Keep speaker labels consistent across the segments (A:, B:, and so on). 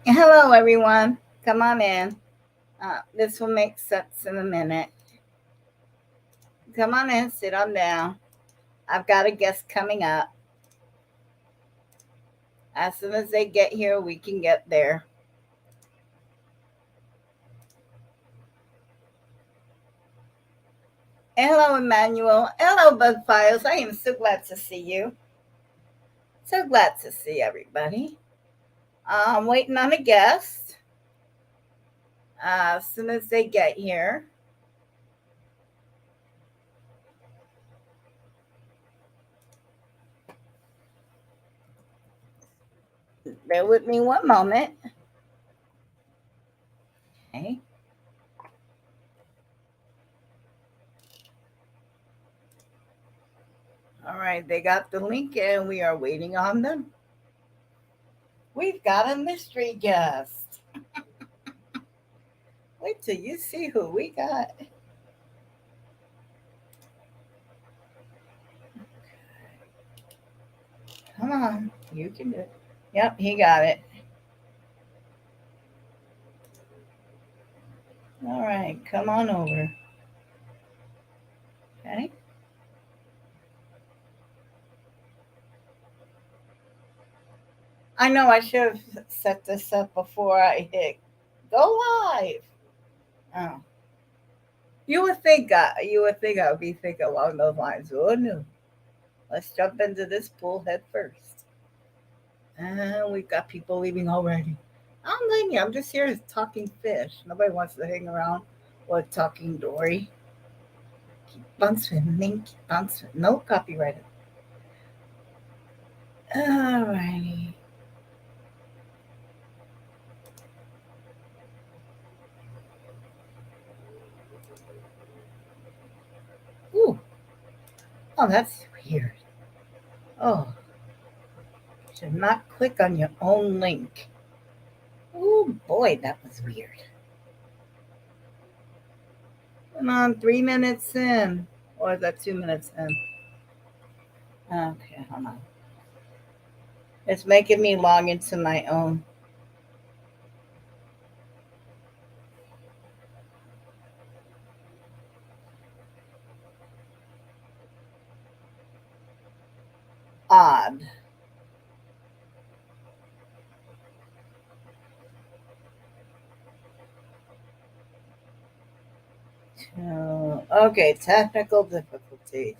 A: Hello, everyone. Come on in. This will make sense in a minute. Come on in, sit on down. I've got a guest coming up. As soon as they get here, we can get there. Hello, Emmanuel. Hello, Bug Files. I am so glad to see you. So glad to see everybody. I'm waiting on a guest. As soon as they get here, bear with me one moment. Okay. All right, they got the link and we are waiting on them. We've got a mystery guest. Wait till you see who we got. Come on, you can do it. Yep, he got it. All right, come on over. Okay. I know I should have set this up before I hit go live. Oh, you would think I would be thinking along those lines. Oh no, let's jump into this pool head first. And we've got people leaving already. I don't blame you. I'm just here as talking fish. Nobody wants to hang around with talking Dory. Keep on swimming, keep on swimming. No copyrighted. Alrighty. Ooh. Oh, that's weird. Oh, should not click on your own link. Oh boy, that was weird. Come on, 3 minutes in. Or is that 2 minutes in? Okay, hold on. It's making me log into my own. Odd. Okay, technical difficulties.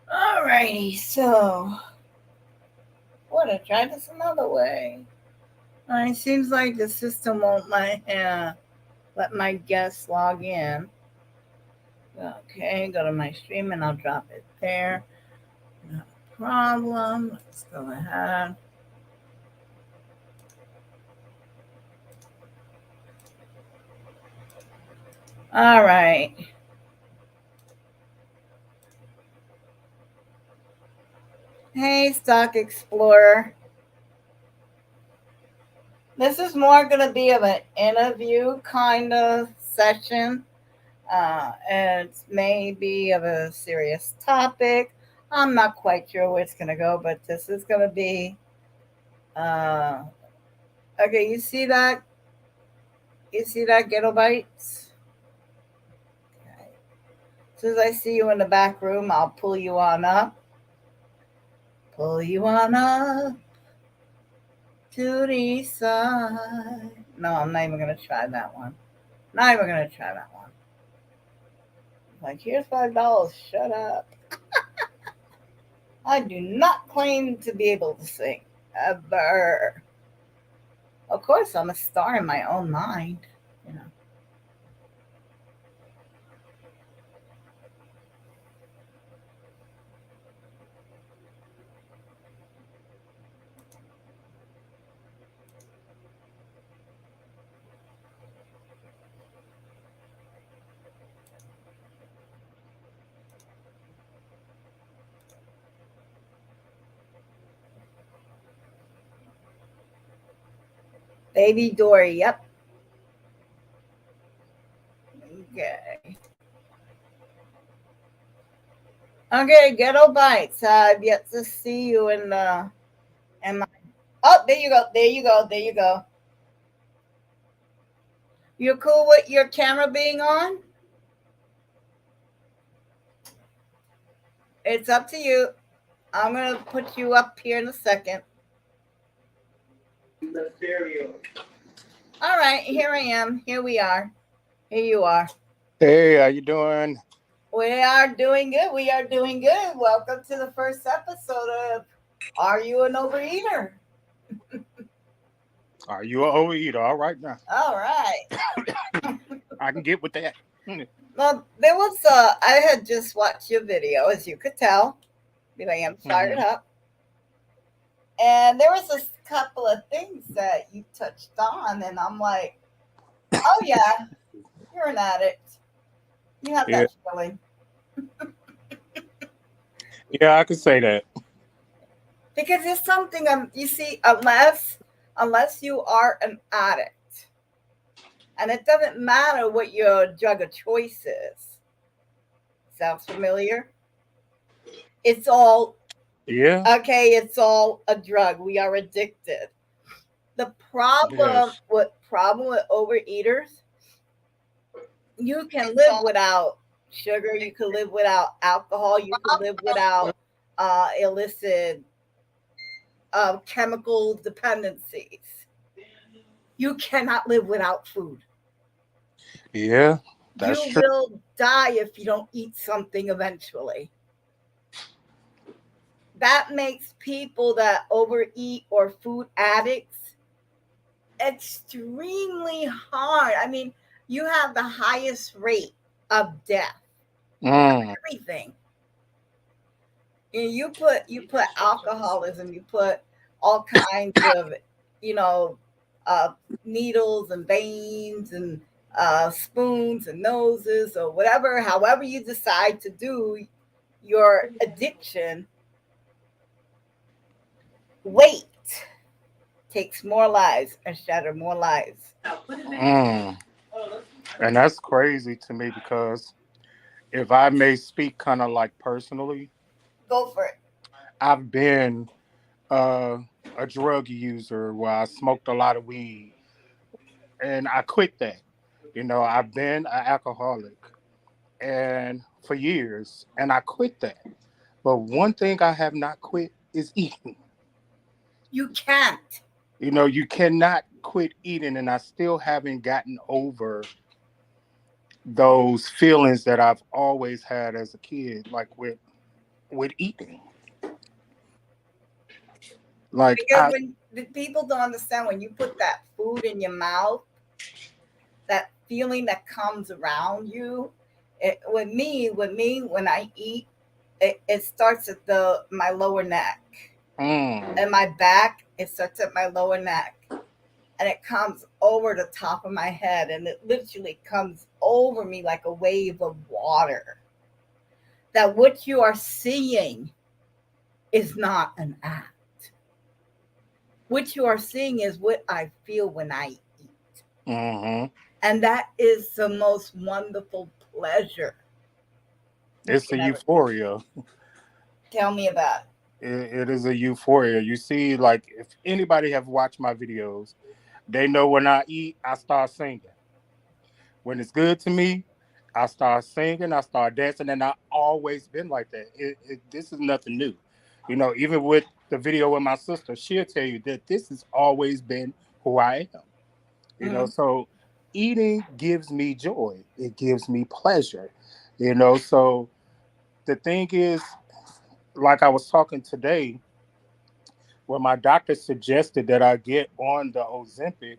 A: Alrighty, so what? I tried this another way. It seems like the system won't let my guests log in. Okay, go to my stream and I'll drop it there. No problem. Let's go ahead. All right. Hey, Stock Explorer. This is more going to be of an interview kind of session. And it's maybe of a serious topic. I'm not quite sure where it's going to go, but this is going to be. Uh, okay, you see that? You see that, Ghetto Bites? Okay. As soon as I see you in the back room, I'll pull you on up. Pull you on up to the side. No, I'm not even going to try that one. Not even going to try that one. Like, here's $5. Shut up. I do not claim to be able to sing. Ever. Of course, I'm a star in my own mind. You know. Baby Dory, yep. Okay. Okay, Ghetto Bites. I've yet to see you in my. Oh, there you go. There you go. There you go. You're cool with your camera being on? It's up to you. I'm gonna put you up here in a second. All right, here I am. Here we are. Here you are.
B: Hey, how you doing?
A: We are doing good. We are doing good. Welcome to the first episode of Are You an Overeater?
B: Are you an overeater? All right now.
A: All right.
B: I can get with that.
A: Well, there was I had just watched your video, as you could tell. I am fired up. And there was a couple of things that you touched on, and I'm like, oh yeah, you're an addict. You have
B: Yeah.
A: that feeling.
B: Yeah, I could say that.
A: Because it's something you see, unless you are an addict, and it doesn't matter what your drug of choice is. Sounds familiar? It's all
B: Yeah.
A: okay, it's all a drug. We are addicted. The
B: Yes.
A: problem with overeaters, you can live without sugar, you can live without alcohol, you can live without illicit chemical dependencies. You cannot live without food.
B: Yeah, that's
A: You
B: true.
A: will die if you don't eat something eventually. That makes people that overeat or food addicts extremely hard. I mean, you have the highest rate of death.
B: Mm.
A: Everything. You put alcoholism, you put all kinds of, you know, uh, needles and veins and spoons and noses or whatever, however you decide to do your addiction. Weight takes more lives and shatter more lives.
B: Mm. And that's crazy to me because if I may speak kind of like personally,
A: Go for it.
B: I've been uh, a drug user where I smoked a lot of weed and I quit that. I've been an alcoholic and for years and I quit that. But one thing I have not quit is eating.
A: You can't.
B: You cannot quit eating, and I still haven't gotten over those feelings that I've always had as a kid, like with eating. Like
A: Because when the people don't understand, when you put that food in your mouth, that feeling that comes around you, with me, when I eat, it starts at the my lower neck
B: mm,
A: and my back. It starts at my lower neck, and it comes over the top of my head, and it literally comes over me like a wave of water. That what you are seeing is not an act. What you are seeing is what I feel when I eat.
B: hmm
A: And that is the most wonderful pleasure you
B: it's
A: can
B: a
A: ever
B: euphoria.
A: tell me about.
B: It is a euphoria. You see, like if anybody have watched my videos, they know when I eat, I start singing. When it's good to me, I start singing, I start dancing, and I always been like that. This is nothing new. Even with the video with my sister, she'll tell you that this has always been who I am.
A: Mm-hmm.
B: So eating gives me joy. It gives me pleasure. So the thing is, like I was talking today, when my doctor suggested that I get on the Ozempic,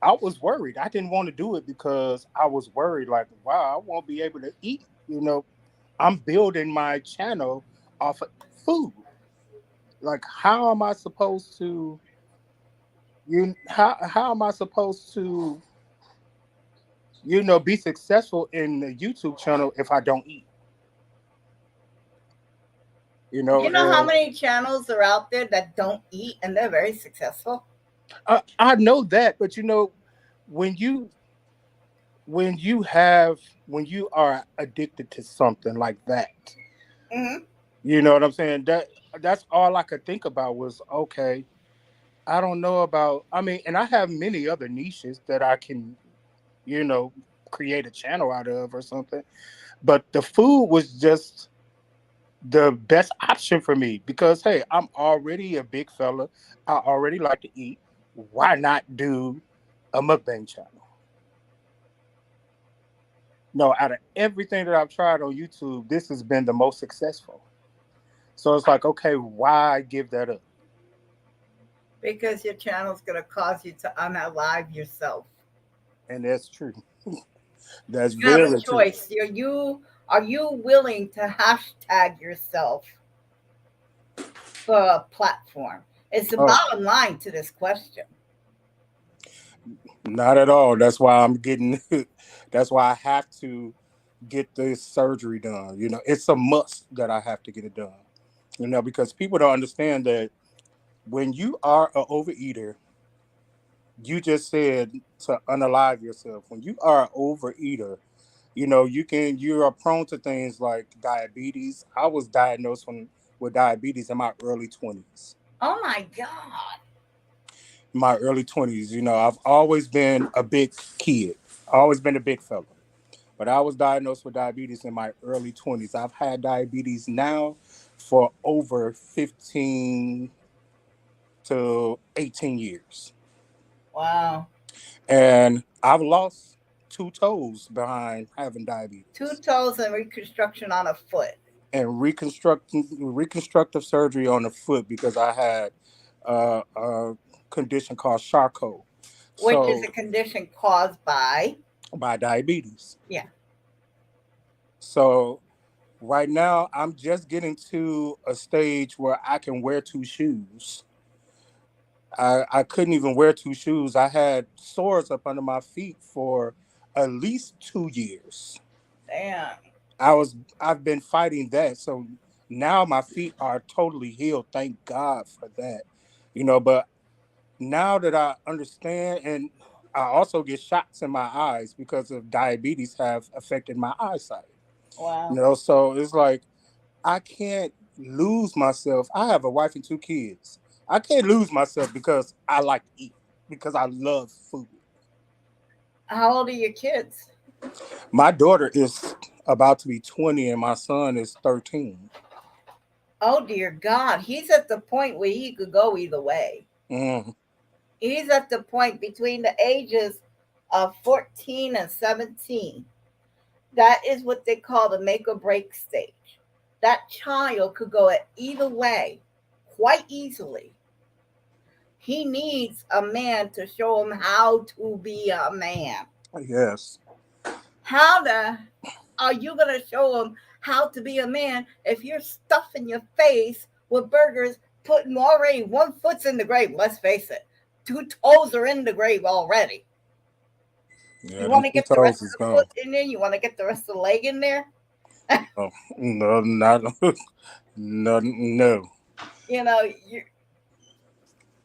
B: I was worried. I didn't want to do it because I was worried, like, wow, I won't be able to eat. I'm building my channel off of food. Like, how am I supposed to how am I supposed to, be successful in the YouTube channel if I don't eat? You know,
A: You know how
B: and
A: many channels are out there that don't eat and they're very successful?
B: I know that, but when you when you have when you are addicted to something like that,
A: Hmm.
B: you know what I'm saying? That's all I could think about was, okay, I don't know about. I mean, and I have many other niches that I can, you know, create a channel out of or something. But the food was just the best option for me because hey, I'm already a big fella. I already like to eat. Why not do a mukbang channel? No, out of everything that I've tried on YouTube, this has been the most successful. So it's like, okay, why give that up?
A: Because your channel's going to cause you to unalive yourself.
B: And that's true. That's
A: You have a
B: very true.
A: choice. Are you willing to hashtag yourself for a platform? It's the
B: Oh,
A: bottom line to this question.
B: not at all. That's why I'm getting. That's why I have to get this surgery done. It's a must that I have to get it done. Because people don't understand that when you are an overeater, you just said to unalive yourself. When you are an overeater, you are prone to things like diabetes. I was diagnosed with diabetes in my early 20s.
A: Oh my God.
B: My early 20s, I've always been a big kid, always been a big fella. But I was diagnosed with diabetes in my early 20s. I've had diabetes now for over 15 to 18 years.
A: Wow.
B: And I've lost two toes behind having
A: Two
B: diabetes
A: toes and reconstruction on a foot,
B: and reconstructive surgery on the foot because I had a condition called Charcot.
A: which is
B: So
A: a condition caused by,
B: by diabetes.
A: yeah.
B: So right now I'm just getting to a stage where I can wear two shoes. I couldn't even wear two shoes. I had sores up under my feet for at least 2 years.
A: Damn.
B: I've been fighting that. So now my feet are totally healed. Thank God for that. But now that I understand, and I also get shots in my eyes because of diabetes have affected my eyesight.
A: Wow.
B: So it's like I can't lose myself. I have a wife and two kids. I can't lose myself because I like to eat, because I love food.
A: How old are your kids?
B: My daughter is about to be 20 and my son is 13.
A: Oh dear God. He's at the point where he could go either way.
B: Mm,
A: He's at the point between the ages of 14 and 17. That is what they call the make or break stage. That child could go at either way quite easily. He needs a man to show him how to be a man.
B: yes.
A: How the are you going to show him how to be a man if you're stuffing your face with burgers, putting already one foot's in the grave? Let's face it, two toes are in the grave already.
B: Yeah,
A: You
B: them
A: want to
B: two
A: get the rest
B: toes
A: of
B: is
A: the
B: gone.
A: foot in there? You want to get the rest of the leg in there?
B: Oh, no, not no, no.
A: You know, you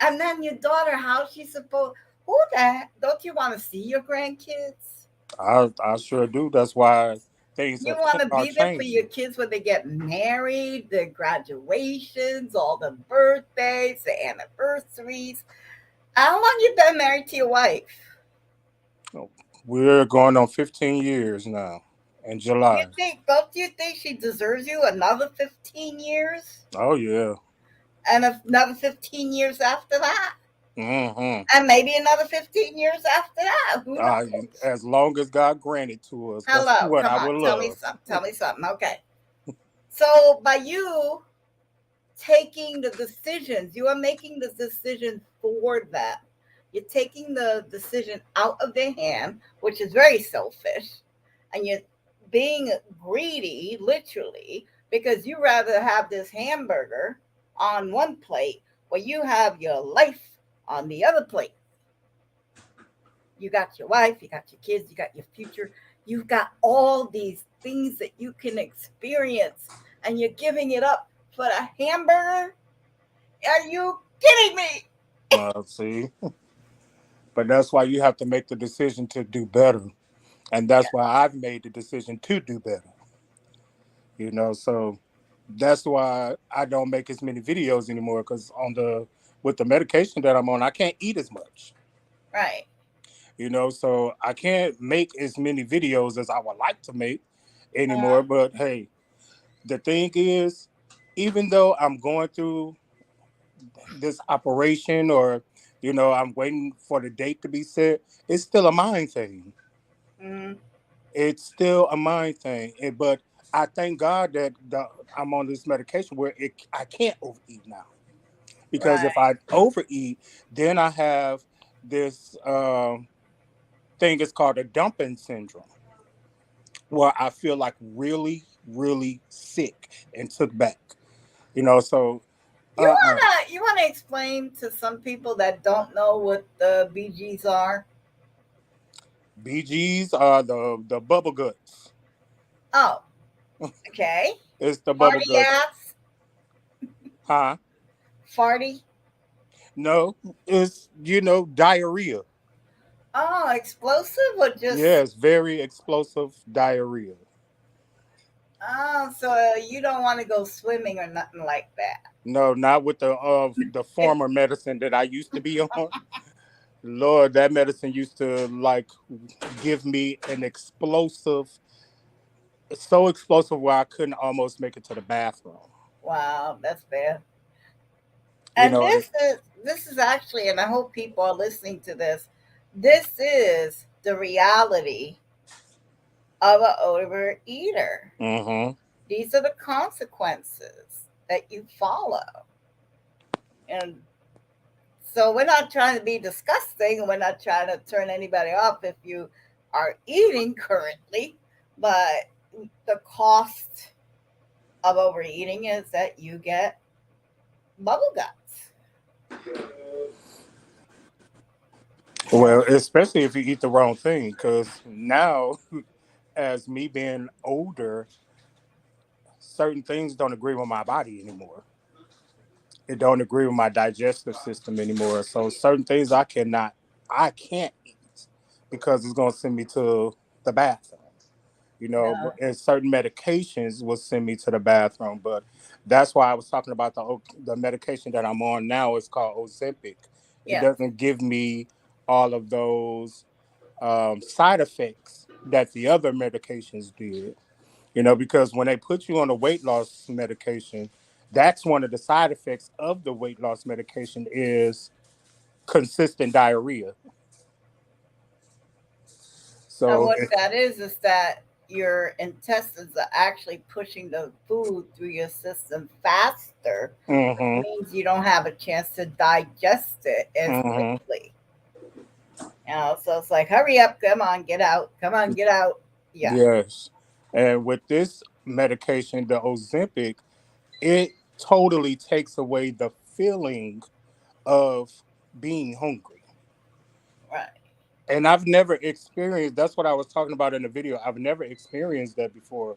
A: and then your daughter, how she supposed? Who that? Don't you want to see your grandkids?
B: I sure do. That's why things
A: You want to
B: are
A: be there for your
B: changing.
A: kids when they get married, the graduations, all the birthdays, the anniversaries. How long you been married to your wife?
B: We're going on 15 years now in
A: You
B: July.
A: think? Don't you think she deserves you another 15 years,
B: Oh yeah.
A: and another 15 years after that,
B: Hmm.
A: and maybe another 15 years after that? Who knows?
B: As long as God granted to us, that's
A: Hello,
B: what
A: come
B: I
A: on,
B: would
A: tell me
B: love.
A: something. Tell me something. Okay. So by you taking the decisions, you are making the decision for them. You're taking the decision out of their hand, which is very selfish, and you're being greedy, literally, because you rather have this hamburger on one plate where you have your life on the other plate. You got your wife, you got your kids, you got your future, you've got all these things that you can experience, and you're giving it up for a hamburger. Are you kidding me?
B: See, but that's why you have to make the decision to do better, and
A: Yeah.
B: that's why I've made the decision to do better. So that's why I don't make as many videos anymore because on the with the medication that I'm on, I can't eat as much.
A: Right.
B: So I can't make as many videos as I would like to make anymore.
A: Uh,
B: But hey, the thing is, even though I'm going through this operation or I'm waiting for the date to be set, it's still a mind thing.
A: mm,
B: It's still a mind thing. But I thank God that I'm on this medication where I can't overeat now. Because if
A: right.
B: I overeat, then I have this thing. It's called a dumping syndrome, where I feel like really, really sick and took back. So
A: You
B: uh,
A: wanna explain to some people that don't know what the BGs are?
B: BGs are the bubble guts.
A: Oh, okay.
B: It's the bubble
A: Farty
B: guts,
A: ass,
B: huh?
A: farty.
B: No, it's diarrhea.
A: Oh, explosive or just
B: Yes, very explosive diarrhea.
A: oh, so you don't want to go swimming or nothing like that.
B: No, not with the former medicine that I used to be on. Lord, that medicine used to like give me an explosive, so explosive where I couldn't almost make it to the bathroom.
A: Wow, that's bad.
B: You
A: And
B: know, it,
A: this is actually, and I hope people are listening to this. This is the reality of an overeater.
B: mm-hmm.
A: These are the consequences that you follow. And so we're not trying to be disgusting and we're not trying to turn anybody off if you are eating currently, but the cost of overeating is that you get bubble guts. Yeah.
B: Well, especially if you eat the wrong thing, because now, as me being older, certain things don't agree with my body anymore. It don't agree with my digestive system anymore. So certain things I can't eat because it's gonna send me to the bathroom.
A: Yeah.
B: And certain medications will send me to the bathroom. But that's why I was talking about the medication that I'm on now. It's called Ozempic. It
A: Yes.
B: doesn't give me all of those side effects that the other medications did. Because when they put you on a weight loss medication, that's one of the side effects of the weight loss medication is consistent diarrhea.
A: And
B: So,
A: what that is that your intestines are actually pushing the food through your system faster, which
B: hmm
A: means you don't have a chance to digest it as
B: hmm
A: quickly. So it's like, hurry up, come on, get out, come on, get out. Yeah.
B: yes. And with this medication, the Ozempic, it totally takes away the feeling of being hungry.
A: Right.
B: And I've never experienced, that's what I was talking about in the video. I've never experienced that before.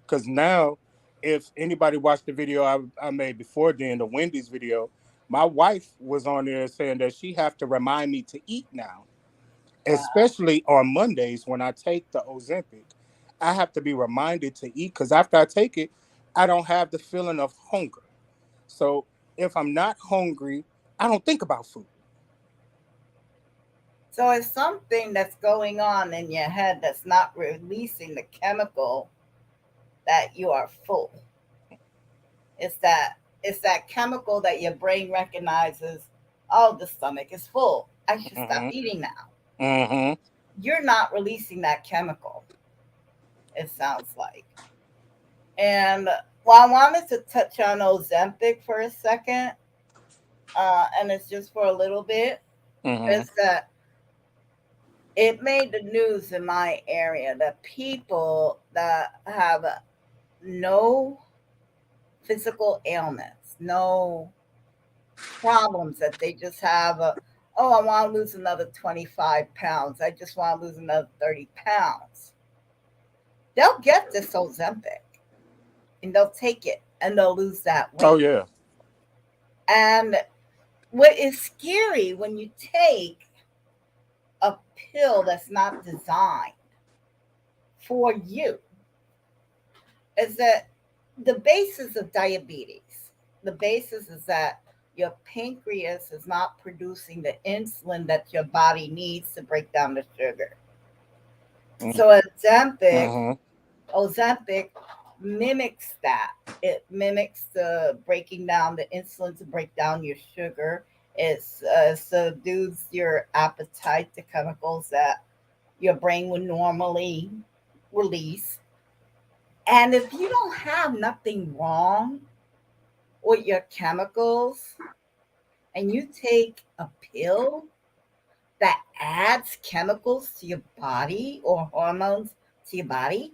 B: Because now, if anybody watched the video I made before then, the Wendy's video, my wife was on there saying that she have to remind me to eat now,
A: Wow.
B: especially on Mondays when I take the Ozempic. I have to be reminded to eat because after I take it, I don't have the feeling of hunger. So if I'm not hungry, I don't think about food.
A: So it's something that's going on in your head that's not releasing the chemical that you are full. It's that it's that chemical that your brain recognizes, oh, the stomach is full. I should stop
B: hmm
A: eating now.
B: hmm
A: You're not releasing that chemical, it sounds like. And well, I wanted to touch on Ozempic for a second, and it's just for a little bit,
B: hmm
A: is that it made the news in my area that people that have no physical ailments, no problems, that they just have oh, I want to lose another 25 pounds. I just want to lose another 30 pounds. They'll get this Ozempic and they'll take it and they'll lose that
B: Oh
A: weight.
B: yeah.
A: And what is scary when you take a pill that's not designed for you is that the basis of diabetes, the basis is that your pancreas is not producing the insulin that your body needs to break down the sugar. So
B: Mm-hmm.
A: Ozempic mimics that. It mimics the breaking down the insulin to break down your sugar. It subdues your appetite to chemicals that your brain would normally release. And if you don't have nothing wrong with your chemicals and you take a pill that adds chemicals to your body or hormones to your body,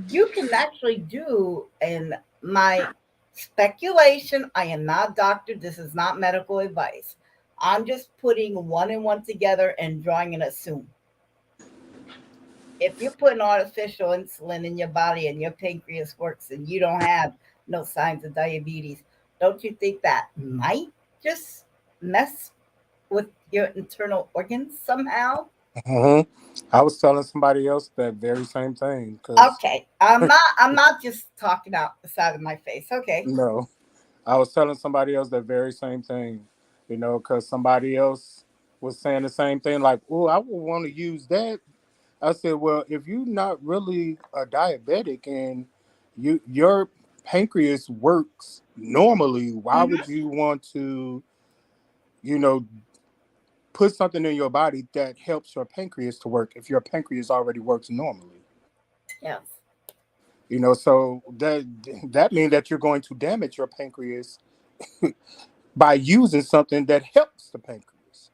A: you can actually do, in my speculation, I am not a doctor, this is not medical advice. I'm just putting one and one together and drawing an assume. If you're putting artificial insulin in your body and your pancreas works and you don't have no signs of diabetes, don't you think that might just mess with your internal organs somehow?
B: Mm-hmm. I was telling somebody else that very same thing because
A: Okay, I'm not just talking out the side of my face. Okay.
B: no, I was telling somebody else that very same thing, because somebody else was saying the same thing, like, oh, I would want to use that. I said, well, if you're not really a diabetic and your pancreas works normally, why
A: Hmm.
B: would you want to, you know, put something in your body that helps your pancreas to work if your pancreas already works normally?
A: Yes.
B: So that means that you're going to damage your pancreas by using something that helps the pancreas.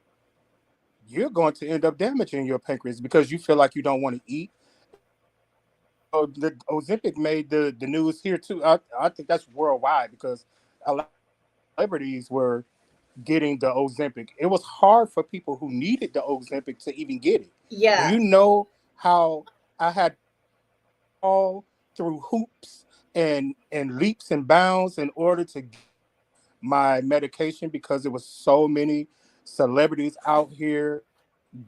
B: You're going to end up damaging your pancreas because you feel like you don't want to eat. Oh, the Ozempic made the news here too. I think that's worldwide because a lot of celebrities were getting the Ozempic. It was hard for people who needed the Ozempic to even get it. Do you
A: Yes.
B: know how I had all through hoops and leaps and bounds in order to get my medication because there was so many celebrities out here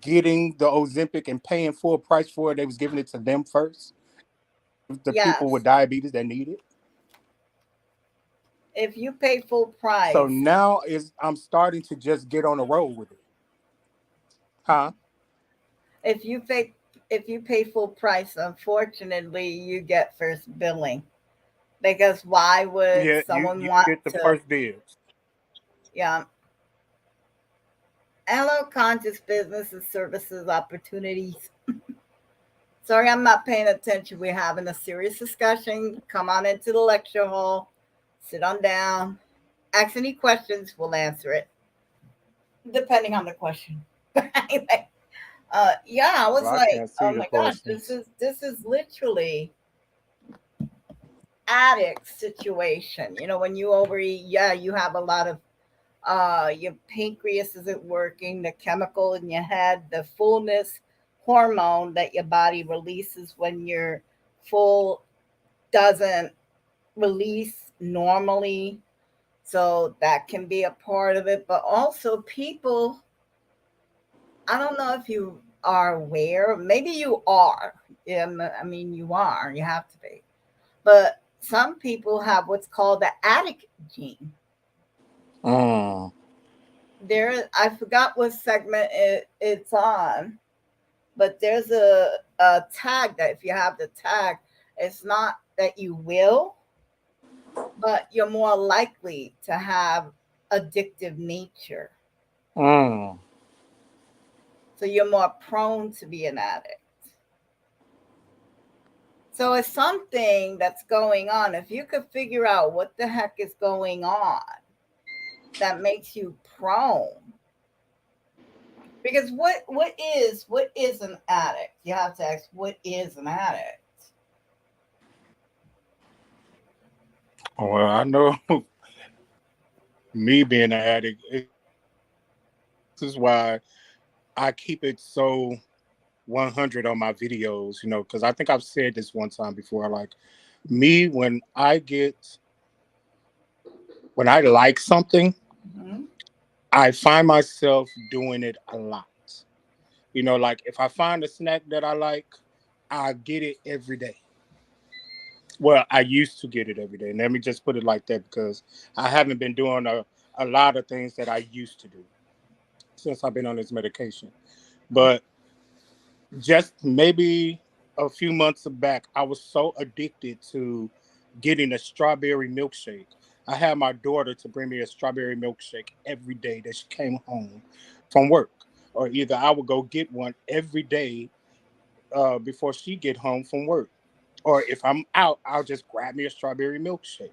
B: getting the Ozempic and paying full price for it. They was giving it to them first. The people with
A: Yes.
B: diabetes that need it.
A: If you pay full
B: So
A: price,
B: now is I'm starting to just get on the road with it. Huh?
A: if you pay if you pay full price, unfortunately, you get first billing. Because why would
B: Yeah,
A: someone
B: you
A: want
B: get the
A: to?
B: first dibs.
A: Yeah. Hello, conscious business and services opportunities. Sorry, I'm not paying attention. We're having a serious discussion. Come on into the lecture hall. Sit on down. Ask any questions. We'll answer it, depending on the question. Anyway, yeah, I
B: Well,
A: was
B: I
A: like,
B: can't see
A: oh
B: the
A: my gosh, this
B: questions.
A: is this is literally addict situation. When you overeat, yeah, you have a lot of your pancreas isn't working, the chemical in your head, the fullness hormone that your body releases when you're full doesn't release normally. So that can be a part of it. But also, people, I don't know if you are aware, maybe you are. Yeah, I mean, you are, you have to be. But some people have what's called the addict gene.
B: Mm.
A: I forgot what segment it's on, but there's a tag that if you have the tag, it's not that you will, but you're more likely to have addictive nature.
B: Mm.
A: So you're more prone to be an addict. So it's something that's going on. If you could figure out what the heck is going on that makes you prone, because what is an addict? You have to ask, what is an addict?
B: Well, I know me being an addict. This is why I keep it so 100 on my videos. Because I think I've said this one time before. Like me, when I like something,
A: Hmm.
B: I find myself doing it a lot. Like if I find a snack that I like, I get it every day. Well, I used to get it every day. And let me just put it like that because I haven't been doing a lot of things that I used to do since I've been on this medication. But just maybe a few months back, I was so addicted to getting a strawberry milkshake. I had my daughter to bring me a strawberry milkshake every day that she came home from work, or either I would go get one every day before she get home from work, or if I'm out, I'll just grab me a strawberry milkshake.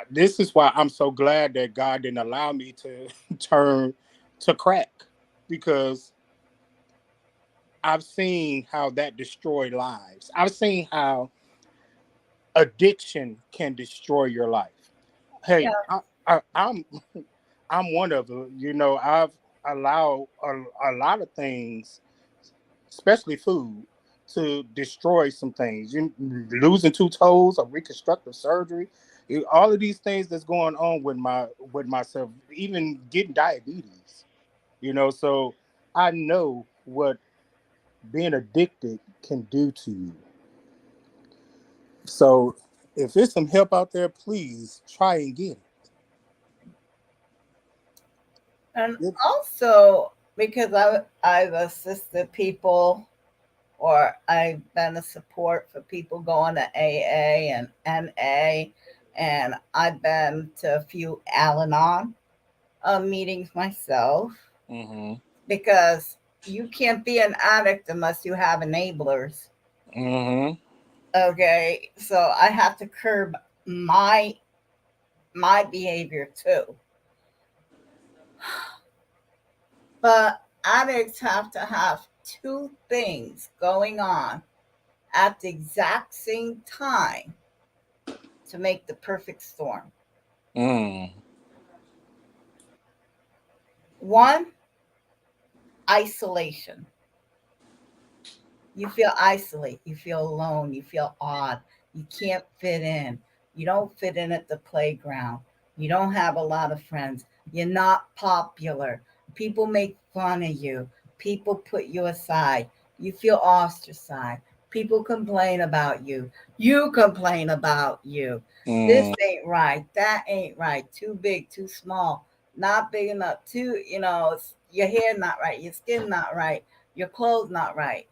B: This is why I'm so glad that God didn't allow me to turn to crack, because I've seen how that destroyed lives. I've seen how addiction can destroy your life.
A: Yeah.
B: Hey, I'm I'm one of them. I've allowed a lot of things, especially food, to destroy some things. You losing two toes, a reconstructive surgery, all of these things that's going on with myself, even getting diabetes. So I know what being addicted can do to you. So if there's some help out there, please try and get
A: And
B: it.
A: also because I've assisted people, or I've been a support for people going to AA and NA, and I've been to a few Al-Anon meetings myself,
B: Mm-hmm.
A: because you can't be an addict unless you have enablers.
B: Mm-hmm.
A: Okay, so I have to curb my my behavior too. But addicts have to have two things going on at the exact same time to make the perfect storm.
B: Mm.
A: One, isolation. You feel isolate, you feel alone, you feel odd, you can't fit in. You don't fit in at the playground. You don't have a lot of friends. You're not popular. People make fun of you. People put you aside. You feel ostracized. People complain about you. You complain about you. This
B: Mm.
A: ain't right. That ain't right. Too big, too small. Not big enough. Your hair not right. Your skin not right. Your clothes not right,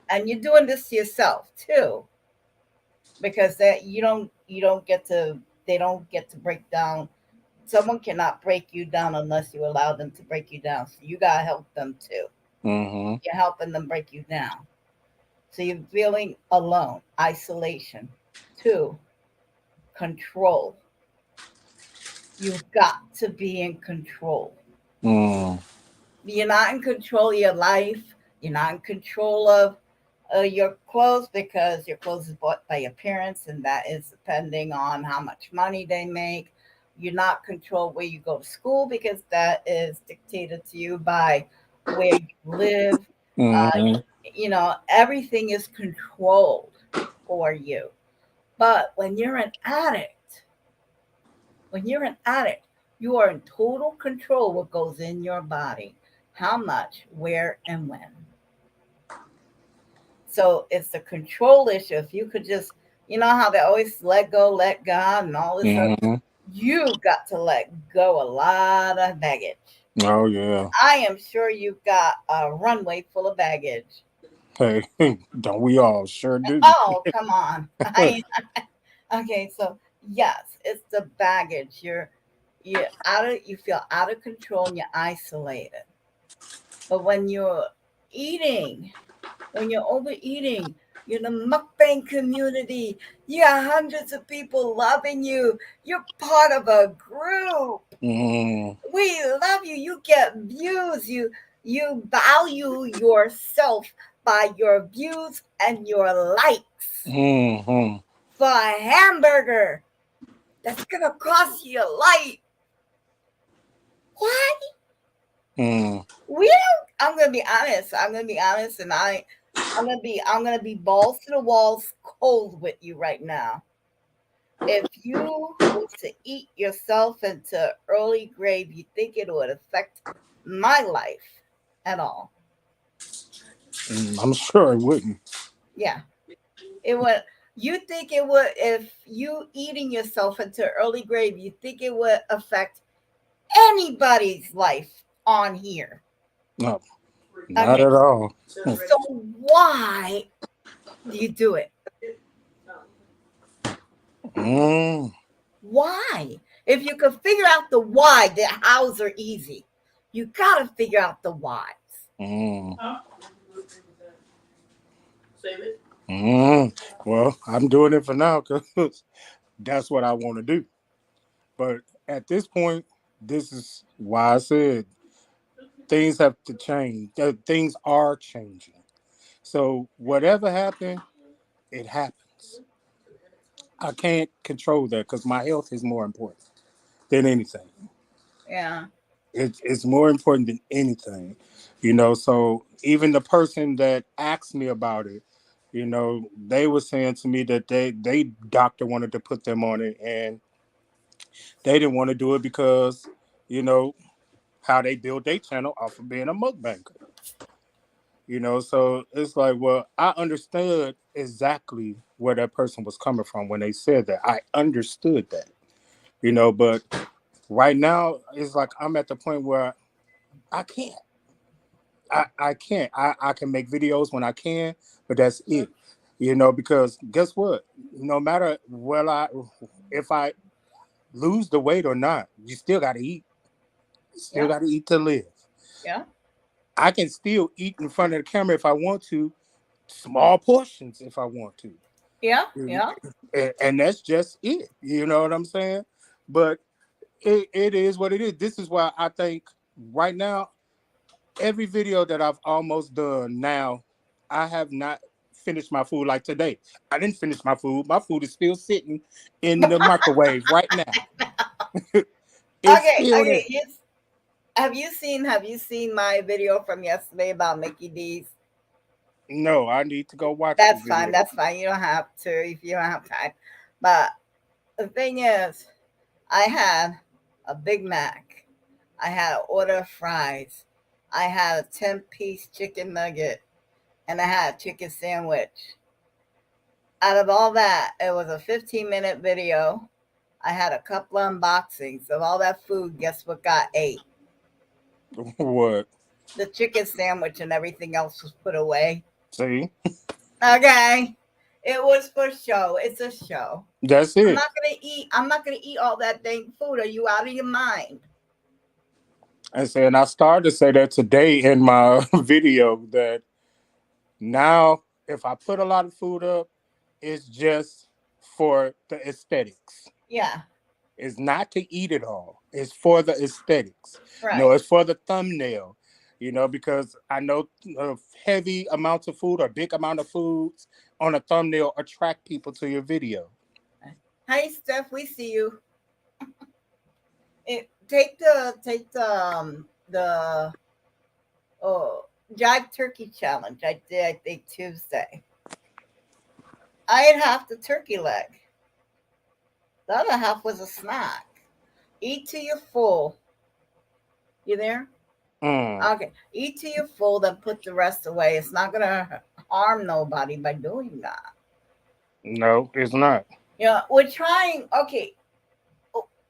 A: and you're doing this to yourself too, because that you don't get to they don't get to break down. Someone cannot break you down unless you allow them to break you down, so you got to help them too.
B: Mm-hmm.
A: You're helping them break you down, so you're feeling alone, isolation. Two, control. You've got to be in control.
B: Mm.
A: You're not in control of your life. You're not in control of your clothes, because your clothes is bought by your parents, and that is depending on how much money they make. You're not control where you go to school, because that is dictated to you by where you live. Uh,
B: Mm-hmm.
A: everything is controlled for you. But when you're an addict, you are in total control what goes in your body, how much, where, and when. So it's the control issue. If you could just, how they always let go, let God, and all this other,
B: Mm-hmm.
A: you've got to let go a lot of baggage.
B: Oh yeah.
A: I am sure you've got a runway full of baggage.
B: Hey, don't we all sure do?
A: Oh, come on. Okay, so yes, it's the baggage. You feel out of control and you're isolated. But eating, when you're overeating, you're in the mukbang community. You got hundreds of people loving you. You're part of a group.
B: Mm-hmm.
A: We love you. You get views. You value yourself by your views and your likes.
B: Mm-hmm.
A: For a hamburger that's gonna cost you your life. What?
B: Mm.
A: We don't. I'm gonna be honest. And I'm gonna be balls to the walls cold with you right now. if you was to eat yourself into early grave, you think it would affect my life at all?
B: I'm sure it wouldn't.
A: Yeah, it would. You think it would, if you eating yourself into early grave, you think it would affect anybody's life on here?
B: No, not
A: Okay,
B: at all.
A: so why do you do it?
B: Mm,
A: Why? If you could figure out the why, the hows are easy. You gotta figure out the whys.
B: mm, Well, I'm doing it for now because that's what I want to do. But at this point, this is why I said things have to change. Things are changing. So whatever happened, it happens. I can't control that because my health is more important than anything.
A: Yeah.
B: It's more important than anything, So even the person that asked me about it, they were saying to me that they doctor wanted to put them on it, and they didn't want to do it because you know how they build their channel off of being a mukbanger. So it's like, well, I understood exactly where that person was coming from when they said that. I understood that, but right now it's like I'm at the point where I can't. I can't. I can make videos when I can, but that's it. Because guess what? No matter if I lose the weight or not, you still gotta eat. You still
A: Yeah.
B: gotta eat to live.
A: Yeah.
B: I can still eat in front of the camera if I want to, small portions if I want to.
A: Yeah.
B: And,
A: Yeah.
B: and that's just it. You know what I'm saying? But it is what it is. This is why I think right now, every video that I've almost done now, I have not finished my food like today. I didn't finish my food. My food is still sitting in the microwave right now. It's
A: Okay.
B: still
A: Okay.
B: there.
A: Yes. Have you seen my video from yesterday about Mickey D's?
B: No, I need to go watch the
A: That's fine.
B: video.
A: That's fine. You don't have to if you don't have time. But the thing is, I had a Big Mac. I had an order of fries. I had a 10-piece chicken nugget, and I had a chicken sandwich. Out of all that, it was a 15-minute video. I had a couple of unboxings of all that food. Guess what got ate?
B: What?
A: The chicken sandwich and everything else was put away.
B: See?
A: Okay. It was for show. It's a show.
B: That's
A: I'm
B: it.
A: not gonna eat. I'm not gonna eat all that dang food. Are you out of your mind?
B: And I started to say that today in my video that now if I put a lot of food up, it's just for the aesthetics.
A: Yeah.
B: It's not to eat it all. It's for the aesthetics.
A: Right.
B: It's for the thumbnail. Because I know heavy amounts of food or big amount of foods on a thumbnail attract people to your video.
A: Hey, Steph, we see you. Take the oh, Jive Turkey Challenge. I did. I think Tuesday. I ate half the turkey leg. The other half was a snack. Eat till you're full. You there?
B: Mm,
A: Okay. Eat till you're full, then put the rest away. It's not gonna harm nobody by doing that.
B: no, it's not.
A: Yeah, we're trying. Okay,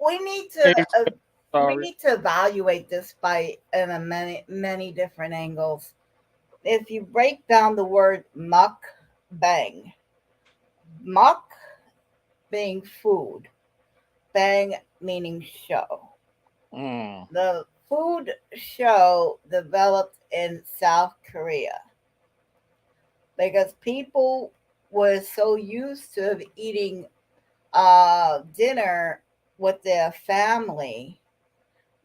A: we need to
B: Hey,
A: uh, we
B: sorry.
A: need to evaluate this by in a many different angles. If you break down the word muck bang, muck being food, bang meaning show.
B: Mm,
A: The food show developed in South Korea because people were so used to eating dinner with their family,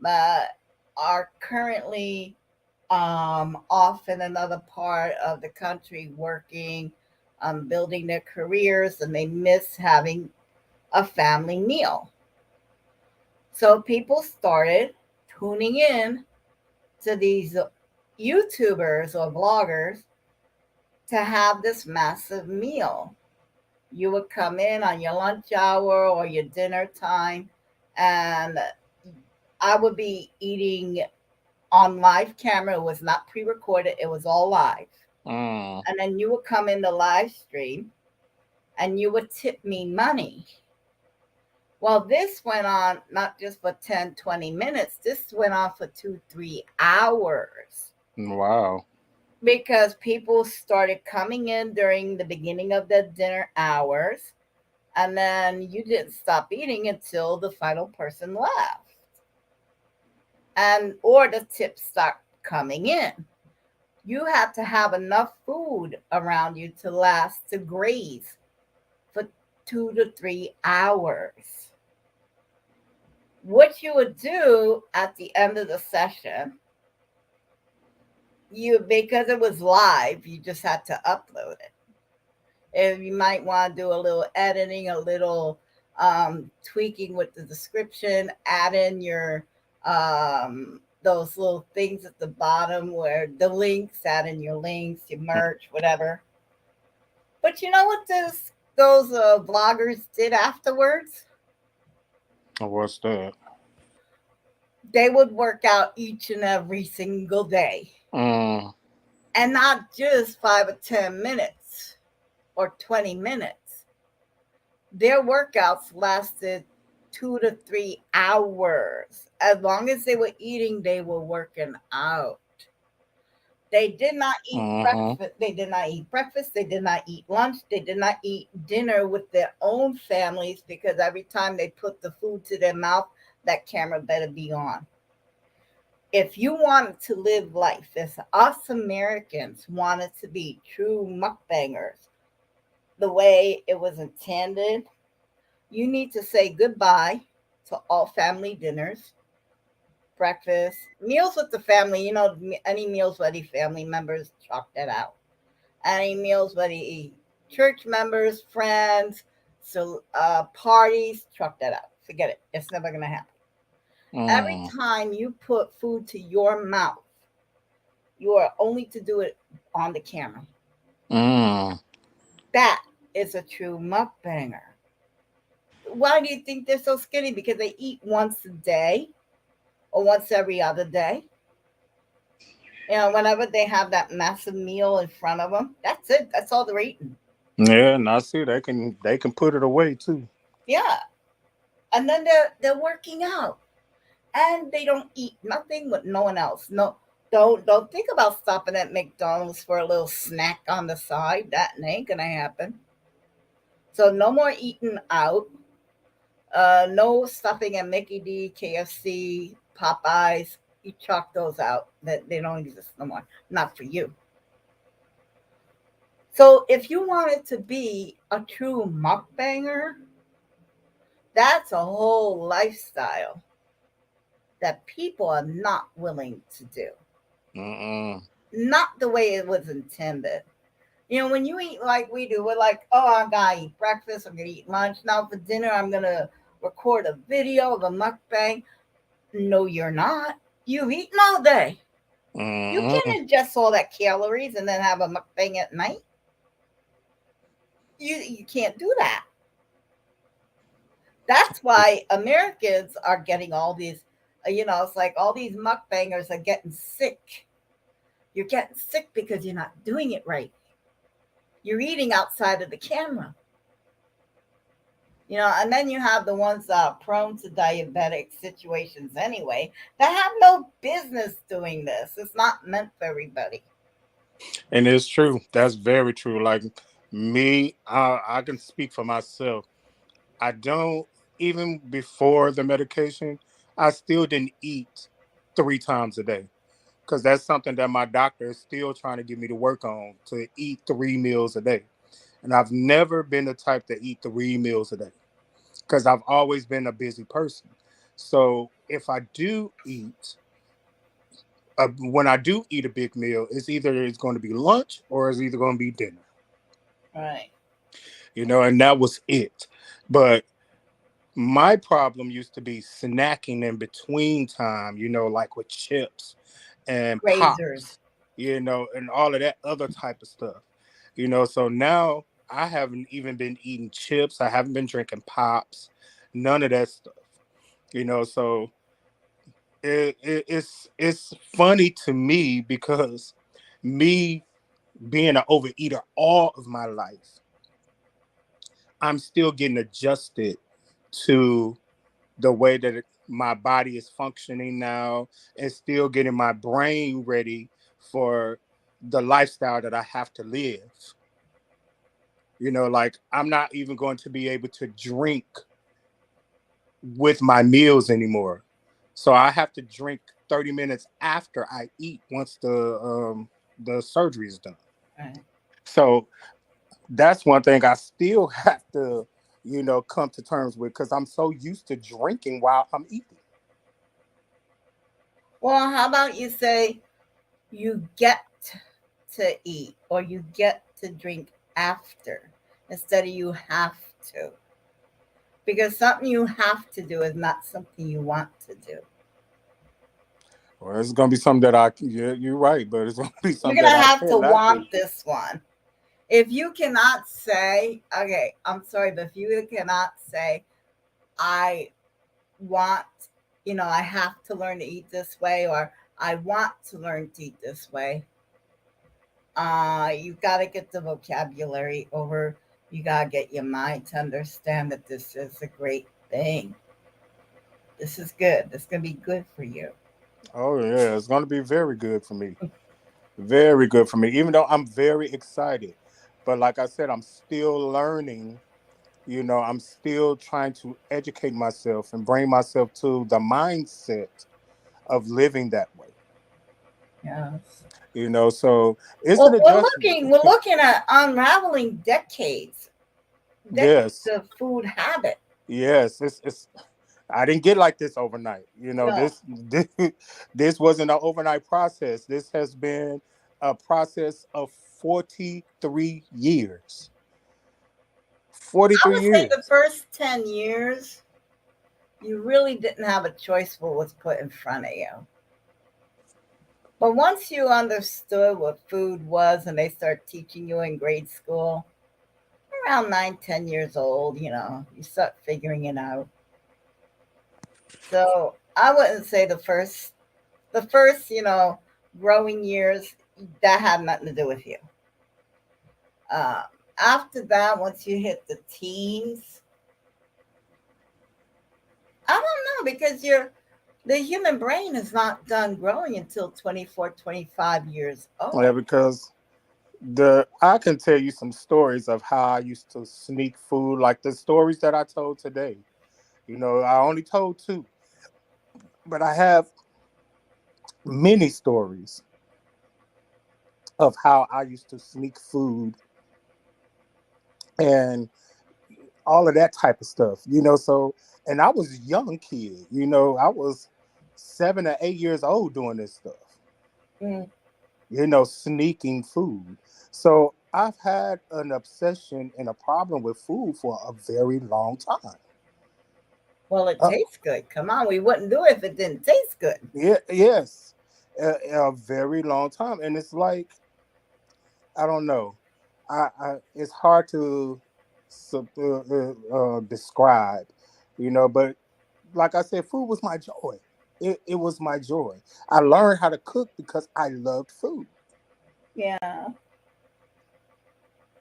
A: but are currently off in another part of the country working, building their careers, and they miss having a family meal. So people started tuning in to these YouTubers or bloggers to have this massive meal. You would come in on your lunch hour or your dinner time, and I would be eating on live camera. It was not pre recorded, it was all live.
B: Mm.
A: And then you would come in the live stream and you would tip me money. Well, this went on not just for 10, 20 minutes, this went on for 2, 3 hours
B: Wow.
A: because people started coming in during the beginning of the dinner hours, and then you didn't stop eating until the final person left, and or the tips start coming in. You have to have enough food around you to last to graze for 2 to 3 hours. What you would do at the end of the session, you because it was live, you just had to upload it. If you might want to do a little editing, a little tweaking with the description, add in your those little things at the bottom where the links, add in your links, your merch, whatever. But you know what those vloggers did afterwards?
B: What's that?
A: They would work out each and every single day,
B: Mm.
A: and not just 5 or 10 minutes or 20 minutes. Their workouts lasted 2 to 3 hours. As long as they were eating, they were working out. They did not eat
B: Mm-hmm.
A: breakfast. They did not eat breakfast. They did not eat lunch. They did not eat dinner with their own families because every time they put the food to their mouth, that camera better be on. If you wanted to live life as us Americans wanted to be true mukbangers, the way it was intended, you need to say goodbye to all family dinners, breakfast, meals with the family. Any meals with any family members, chalk that out. Any meals with any church members, friends, so parties, chalk that out. Forget it. It's never gonna happen. Every
B: Mm.
A: time you put food to your mouth, you are only to do it on the camera.
B: Mm.
A: That is a true mukbanger. Why do you think they're so skinny? Because they eat once a day or once every other day. Whenever they have that massive meal in front of them, that's it. That's all they're eating.
B: Yeah, and I see they can put it away too.
A: Yeah, and then they're working out, and they don't eat nothing with no one else. No, don't think about stopping at McDonald's for a little snack on the side. That ain't gonna happen. So no more eating out. No stuffing at Mickey D, KFC, Popeyes. You chalk those out. That they don't exist no more. Not for you. So if you wanted to be a true mukbanger, that's a whole lifestyle that people are not willing to do.
B: Mm-mm.
A: Not the way it was intended. When you eat like we do, we're like, oh, I gotta eat breakfast, I'm gonna eat lunch. Now for dinner, I'm gonna record a video of a mukbang. No, you're not. You've eaten all day. You
B: Mm-mm.
A: can't ingest all that calories and then have a mukbang at night. You can't do that. That's why Americans are getting all these. It's like all these mukbangers are getting sick. You're getting sick because you're not doing it right. You're eating outside of the camera. And then you have the ones that are prone to diabetic situations anyway that have no business doing this. It's not meant for everybody.
B: And it's true. That's very true. Like me, I can speak for myself. I don't even before the medication, I still didn't eat 3 times a day because that's something that my doctor is still trying to get me to work on to eat 3 meals a day. And I've never been the type to eat 3 meals a day because I've always been a busy person. So if I do eat, when I do eat a big meal, it's going to be lunch or it's either going to be dinner,
A: Right.
B: and that was it. But my problem used to be snacking in between time, like with chips and pops,
A: Grazers.
B: and all of that other type of stuff. So now I haven't even been eating chips. I haven't been drinking pops, none of that stuff. So it's funny to me because me being an overeater all of my life, I'm still getting adjusted to the way that my body is functioning now, and still getting my brain ready for the lifestyle that I have to live. Like I'm not even going to be able to drink with my meals anymore. So I have to drink 30 minutes after I eat once the surgery is done.
A: Right.
B: So that's one thing I still have to, come to terms with because I'm so used to drinking while I'm eating.
A: Well, how about you say you get to eat or you get to drink after instead of you have to? Because something you have to do is not something you want to do.
B: Well, it's gonna be something that you're right, but it's gonna be
A: You're
B: something
A: going
B: that
A: to
B: I
A: have to
B: cannot do.
A: want this one. If you cannot say, okay, I'm sorry, but if you cannot say, I want, I have to learn to eat this way, or I want to learn to eat this way, you got to get the vocabulary over. You got to get your mind to understand that this is a great thing. This is good. This is going to be good for you.
B: Oh yeah, it's gonna be very good for me. Very good for me. Even though I'm very excited. But like I said, I'm still learning. I'm still trying to educate myself and bring myself to the mindset of living that way.
A: Yes.
B: So it's an
A: Well, we're
B: adjustment.
A: looking we're looking at unraveling decades
B: Yes.
A: of food habit.
B: Yes. It's I didn't get like this overnight.
A: No,
B: This wasn't an overnight process. This has been a process of 43 years.
A: I
B: 43
A: would say the
B: years.
A: first 10 years you really didn't have a choice for what was put in front of you. But once you understood what food was and they start teaching you in grade school, around 9, 10 years old, you start figuring it out. So I wouldn't say the first, growing years, that had nothing to do with you. Uh, After that, once you hit the teens, I don't know because the human brain is not done growing until 24, 25 years
B: Yeah,
A: old.
B: because I can tell you some stories of how I used to sneak food, like the stories that I told today. I only told two, but I have many stories of how I used to sneak food and all of that type of stuff. So and I was a young kid. I was 7 or 8 years old doing this stuff.
A: Mm.
B: Sneaking food. So I've had an obsession and a problem with food for a very long time.
A: Well, it
B: Uh,
A: tastes good. Come on, we wouldn't do it if it didn't taste good.
B: yeah, yes, a very long time, and it's like I don't know. It's hard to describe, But like I said, food was my joy. It was my joy. I learned how to cook because I loved food.
A: Yeah.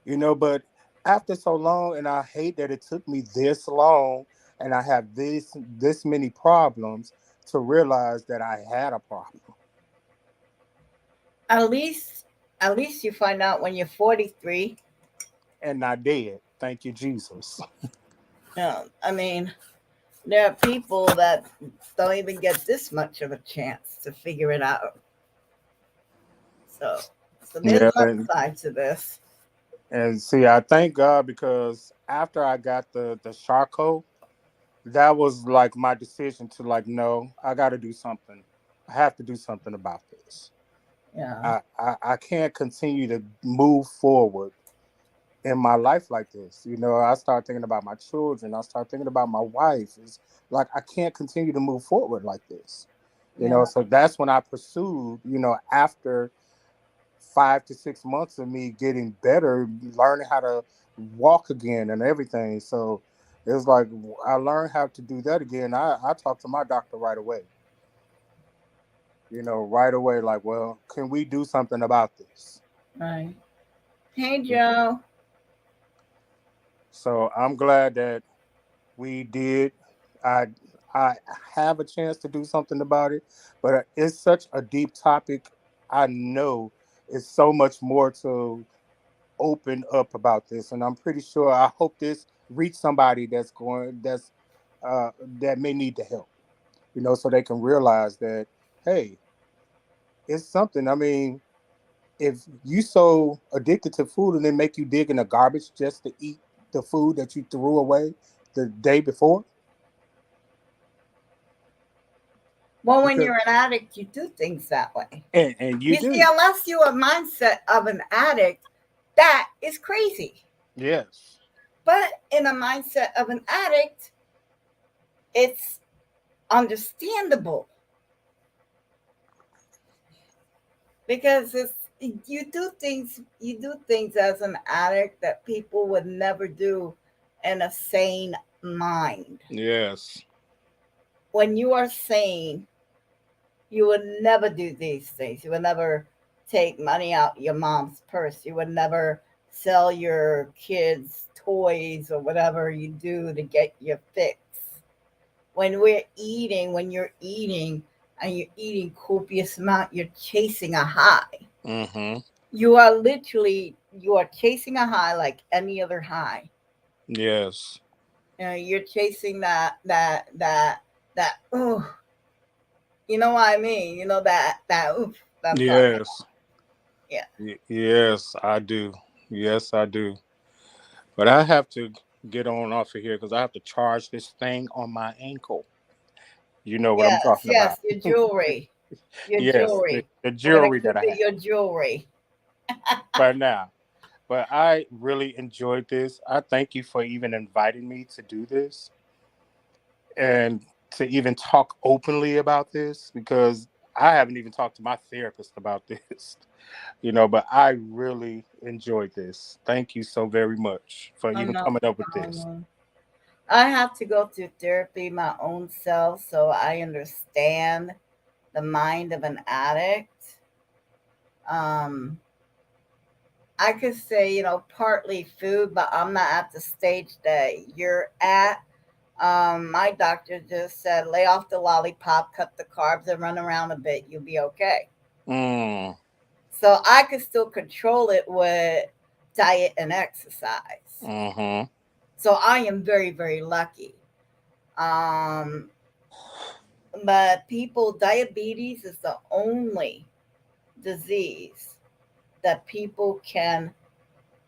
B: But after so long, and I hate that it took me this long, and I have this many problems to realize that I had a problem,
A: At least, at least you find out when you're 43.
B: and I did. Thank you, Jesus.
A: I mean, there are people that don't even get this much of a chance to figure it out. So, so there's
B: Yeah,
A: an upside to this.
B: and see, I thank God because after I got the Charcot, that was like my decision to like, no, I got to do something. I have to do something about this.
A: Yeah.
B: I can't continue to move forward in my life like this. I start thinking about my children. I start thinking about my wife. It's like I can't continue to move forward like this.
A: Yeah.
B: So that's when I pursued, after 5 to 6 months of me getting better, learning how to walk again and everything. So it's like I learned how to do that again. I talked to my doctor right away, right away, like, well, can we do something about this?
A: Right. Hey,
B: Yeah.
A: Joe.
B: So I'm glad that we did. I I have a chance to do something about it, but it's such a deep topic. I know it's so much more to open up about this, and I'm pretty sure. I hope this reach somebody that may need the help. So they can realize that, hey, it's something. I mean, if you so addicted to food and they make you dig in the garbage just to eat the food that you threw away the day before,
A: Well, when
B: because
A: you're an addict, you do things that way.
B: and you
A: You see,
B: do,
A: unless you have mindset of an addict, that is crazy.
B: yes,
A: But in a mindset of an addict, it's understandable because you do things as an addict that people would never do in a sane mind.
B: yes,
A: When you are sane, you would never do these things. You would never take money out your mom's purse. You would never sell your kids toys or whatever you do to get your fix. When you're eating and you're eating copious amount, you're chasing a high.
B: mm-hmm,
A: You are chasing a high like any other high.
B: yes,
A: You're chasing that oh, you know what I mean? You know that oof that I'm talking about.
B: yes,
A: Yeah.
B: yes, I do, yes, I do. But I have to get on off of here because I have to charge this thing on my ankle. You know what I'm
A: Yes,
B: talking
A: yes,
B: about?
A: your jewelry. Your
B: Yes, the,
A: jewelry.
B: the
A: We're gonna
B: jewelry that
A: keep
B: I
A: it
B: have.
A: your jewelry.
B: But now, but I really enjoyed this. I thank you for even inviting me to do this and to even talk openly about this because I haven't even talked to my therapist about this. But I really enjoyed this. Thank you so very much for
A: Oh
B: even
A: no
B: coming up with this.
A: problem. I have to go through therapy my own self so I understand the mind of an addict. Um, I could say, partly food, but I'm not at the stage that you're at. My doctor just said, lay off the lollipop, cut the carbs, and run around a bit. You'll be okay.
B: Mm,
A: So I could still control it with diet and exercise.
B: mm-hmm.
A: So I am very, very lucky. Um, but diabetes is the only disease that people can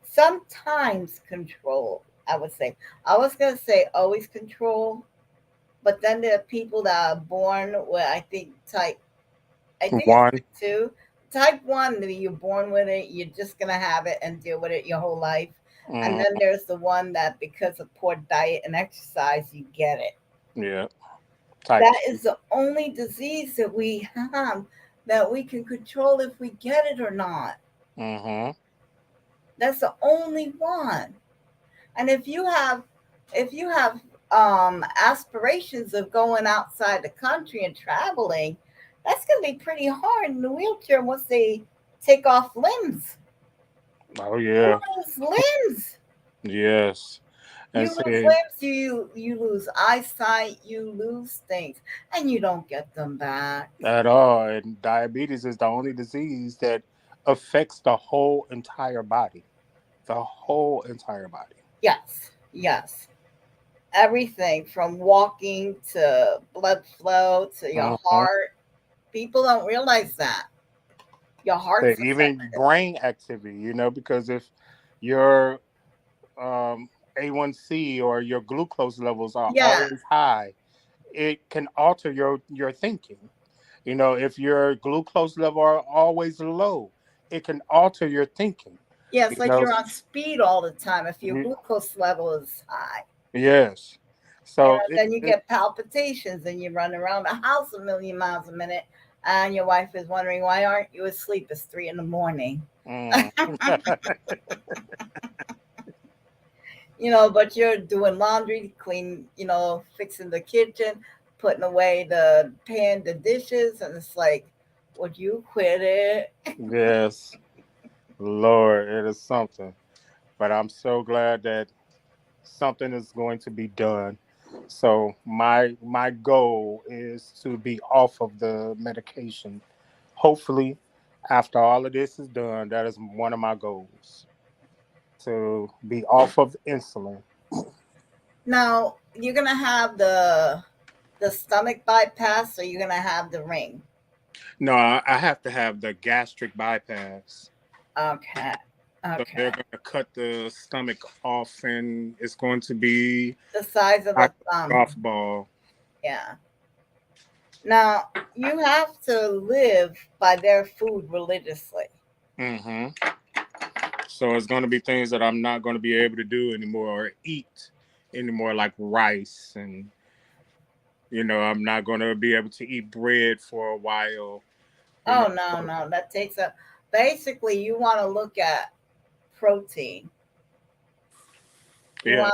A: sometimes control. I would say. I was going to say always control, but then there are people that are born with, I think it's
B: One.
A: type two. Type one, you're born with it, you're just going to have it and deal with it your whole life. And then
B: Mm,
A: there's the one that because of poor diet and exercise, you get it.
B: yeah. Type
A: That
B: two.
A: is the only disease that we have that we can control if we get it or not.
B: Mm-hmm.
A: That's the only one. And if you have aspirations of going outside the country and traveling, that's going to be pretty hard in the wheelchair once they take off limbs.
B: Oh
A: You
B: yeah.
A: lose limbs.
B: Yes. And
A: You lose
B: see,
A: limbs. You lose eyesight. You lose things, and you don't get them back.
B: at all. And diabetes is the only disease that affects the whole entire body. The whole entire body.
A: Yes, yes. Everything from walking to blood flow to your
B: Mm-hmm.
A: heart. People don't realize that your heart's
B: Even
A: affected.
B: brain activity, because if your A1C or your glucose levels are
A: Yeah.
B: always high, it can alter your thinking. If your glucose level are always low, it can alter your thinking.
A: Yeah,
B: You
A: it's like
B: know,
A: you're on speed all the time if your
B: Y-
A: glucose level is high.
B: yes.
A: You
B: So
A: know, then you get palpitations and you run around the house a million miles a minute, and your wife is wondering why aren't you asleep? It's 3 in the morning.
B: Mm.
A: But you're doing laundry, clean, fixing the kitchen, putting away the pan, the dishes, and it's like, would you quit it?
B: Yes, Lord, it is something. But I'm so glad that something is going to be done. So my goal is to be off of the medication. Hopefully, after all of this is done, that is one of my goals, to be off of insulin.
A: Now, you're gonna have the stomach bypass, or you're gonna have the ring.
B: No, I have to have the gastric bypass.
A: Okay.
B: So they're
A: Okay.
B: going to cut the stomach off, and it's going to be
A: The size of
B: like
A: a
B: a
A: thumb.
B: golf ball.
A: Yeah. Now, you have to live by their food religiously.
B: Hmm. So it's going to be things that I'm not going to be able to do anymore or eat anymore, like rice, and I'm not going to be able to eat bread for a while. You know,
A: Oh, no, no. That takes a. Basically, you want to look at protein. You
B: yeah.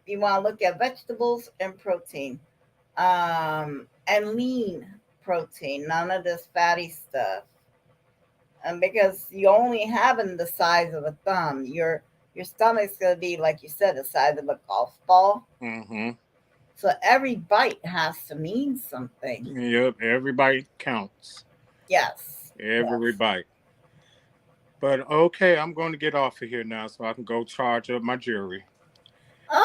A: want to look at vegetables and protein, and lean protein. None of this fatty stuff. And because you only having the size of a thumb, your stomach's gonna be, like you said, the size of a golf ball.
B: Hmm.
A: So every bite has to mean something.
B: Yep. Everybody counts.
A: Yes.
B: Every
A: Yes.
B: bite. But okay, I'm going to get off of here now so I can go charge up my jewelry.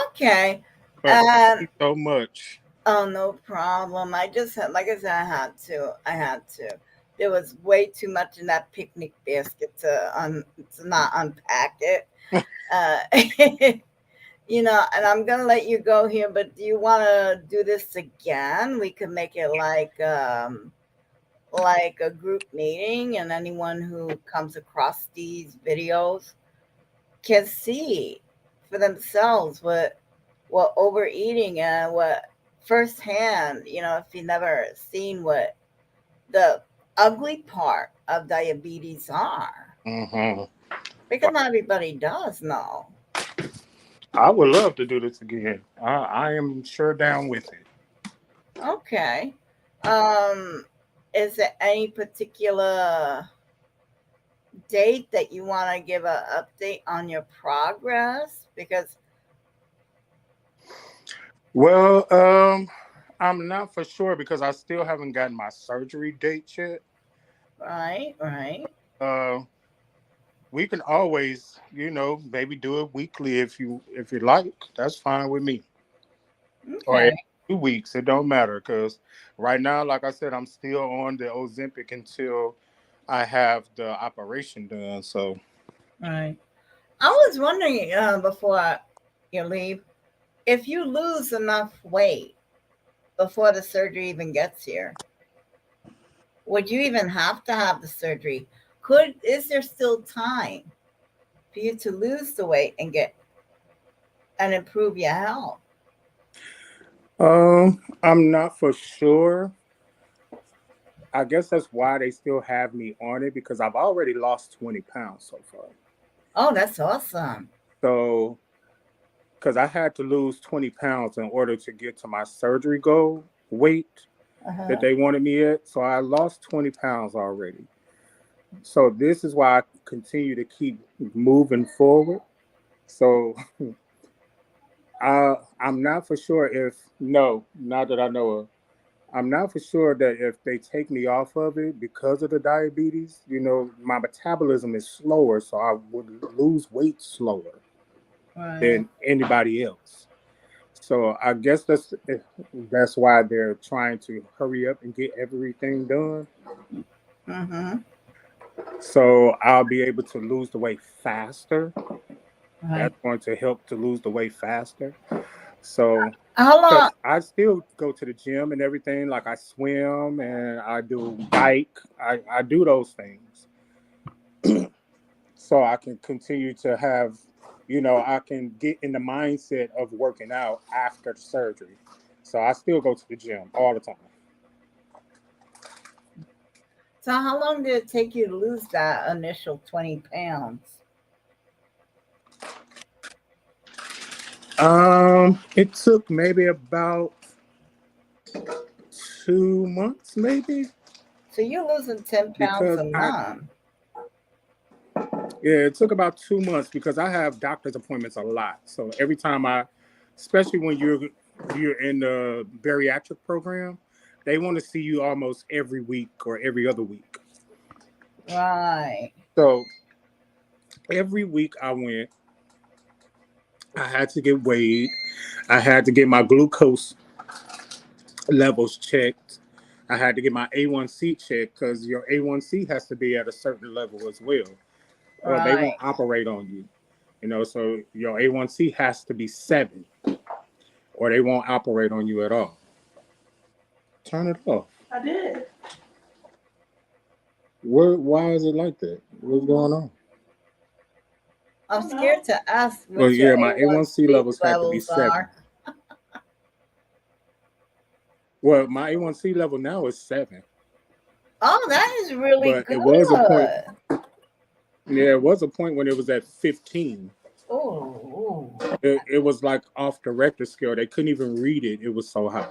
A: Okay.
B: But thank
A: And
B: you so much.
A: oh, no problem. I just had, like I said, I had to. I had to. There was way too much in that picnic basket to not unpack it. Uh, and I'm gonna let you go here, but do you want to do this again? We could make it like a group meeting, and anyone who comes across these videos can see for themselves what overeating and what firsthand, if you never seen what the ugly part of diabetes are,
B: Hmm.
A: because not everybody does know.
B: I would love to do this again. I am sure down with it.
A: Okay. Um, is there any particular date that you want to give a update on your progress? Because
B: Well, I'm not for sure because I still haven't gotten my surgery date yet.
A: right, right.
B: Uh, we can always, maybe do it weekly if you like. That's fine with me. Or
A: Okay,
B: every 2 weeks, it don't matter. Because right now, like I said, I'm still on the Ozempic until I have the operation done. So,
A: right. I was wondering before you leave, if you lose enough weight before the surgery even gets here, would you even have the surgery? Is there still time for you to lose the weight and get and improve your health?
B: I'm not for sure. I guess that's why they still have me on it because I've already lost 20 pounds so far.
A: Oh, that's awesome.
B: So, because I had to lose 20 pounds in order to get to my surgery goal weight that
A: Uh-huh.
B: they wanted me at. So, I lost 20 pounds already. So, this is why I continue to keep moving forward. So, I'm not for sure if, no, not that I know of. I'm not for sure that if they take me off of it because of the diabetes, my metabolism is slower, so I would lose weight slower
A: Right.
B: than anybody else. So I guess that's why they're trying to hurry up and get everything done.
A: Mm-hmm.
B: So I'll be able to lose the weight faster.
A: Right.
B: That's going to help to lose the weight faster. So
A: How long?
B: because I still go to the gym and everything, like I swim and I do bike, I do those things. So I can continue to have, I can get in the mindset of working out after the surgery. So I still go to the gym all the time.
A: So how long did it take you to lose that initial 20 pounds?
B: It took maybe about 2 months, maybe,
A: So you're losing 10 pounds
B: because
A: a month.
B: it took about 2 months because I have doctor's appointments a lot. So every time especially when you're in the bariatric program, they want to see you almost every week or every other week.
A: Right.
B: So every week I went, I had to get weighed, I had to get my glucose levels checked. I had to get my A1C checked because your A1C has to be at a certain level as well, or they won't
A: Right.
B: operate on you. So your A1C has to be 7, or they won't operate on you at all. Turn it off. I did. Why is it like that? What's going on?
A: I'm scared to ask
B: Well,
A: what your
B: yeah, my A1C
A: A1C
B: levels had to be
A: levels
B: 7.
A: are.
B: Well, my A1C level now is 7,
A: Oh, that is really
B: but it was a point.
A: good.
B: Yeah, it was a point when it was at 15.
A: Oh,
B: It was like off the Richter scale. They couldn't even read it. It was so high.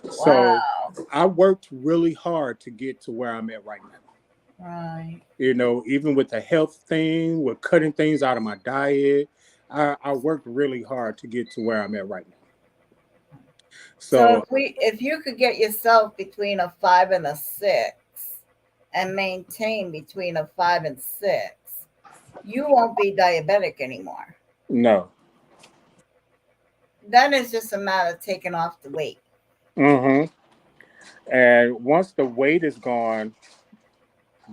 B: So
A: wow.
B: I worked really hard to get to where I'm at right now.
A: Right.
B: Even with the health thing, with cutting things out of my diet, I worked really hard to get to where I'm at right now.
A: So
B: So
A: if you could get yourself between a 5 and a 6 and maintain between a 5 and 6, you won't be diabetic anymore.
B: no.
A: Then it's just a matter of taking off the weight.
B: hmm And once the weight is gone,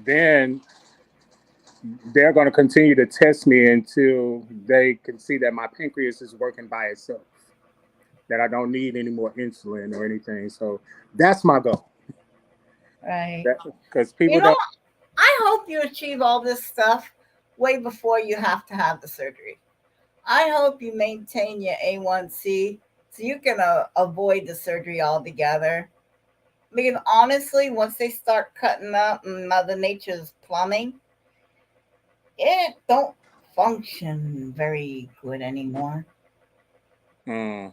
B: then they're going to continue to test me until they can see that my pancreas is working by itself, that I don't need any more insulin or anything. So that's my goal.
A: Right.
B: Because
A: You
B: people
A: know,
B: don't.
A: I hope you achieve all this stuff way before you have to have the surgery. I hope you maintain your A1C so you can avoid the surgery altogether. Because honestly, once they start cutting up Mother Nature's plumbing, it don't function very good anymore.
B: Mm,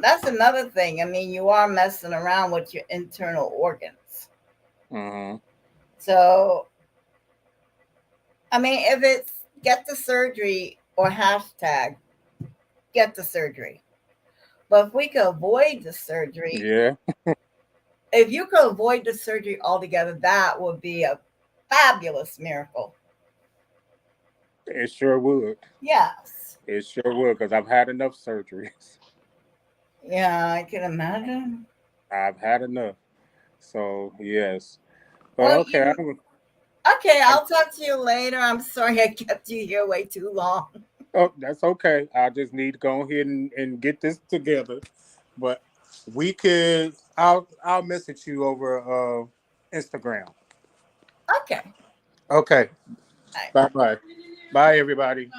A: That's another thing. I mean, you are messing around with your internal organs.
B: hmm
A: So, I mean, if it's get the surgery or hashtag get the surgery. But if we could avoid the surgery,
B: Yeah,
A: if you could avoid the surgery altogether, that would be a fabulous miracle.
B: it sure would.
A: Yes.
B: It sure would because I've had enough surgeries.
A: Yeah, I can imagine.
B: I've had enough. So yes, but
A: Well,
B: okay.
A: okay,
B: I,
A: I'll talk to you later. I'm sorry I kept you here way too long.
B: oh, that's okay. I just need to go ahead and get this together. But we could. I'll message you over Instagram.
A: Okay.
B: Okay.
A: All right.
B: Bye bye. Bye everybody.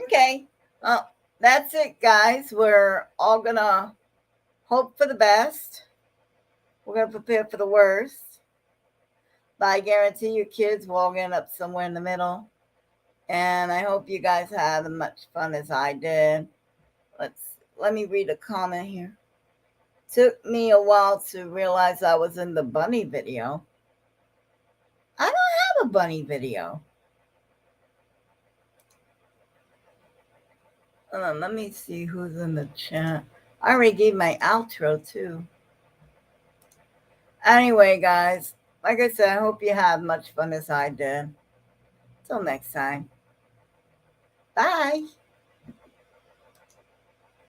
A: Okay. Well, that's it, guys. We're all gonna hope for the best. We're gonna prepare for the worst. But I guarantee you, kids will all end up somewhere in the middle. And I hope you guys had as much fun as I did. Let me read a comment here. Took me a while to realize I was in the bunny video. I don't have a bunny video. Let me see who's in the chat. I already gave my outro too. Anyway, guys, like I said, I hope you had much fun as I did. Till next time. Bye.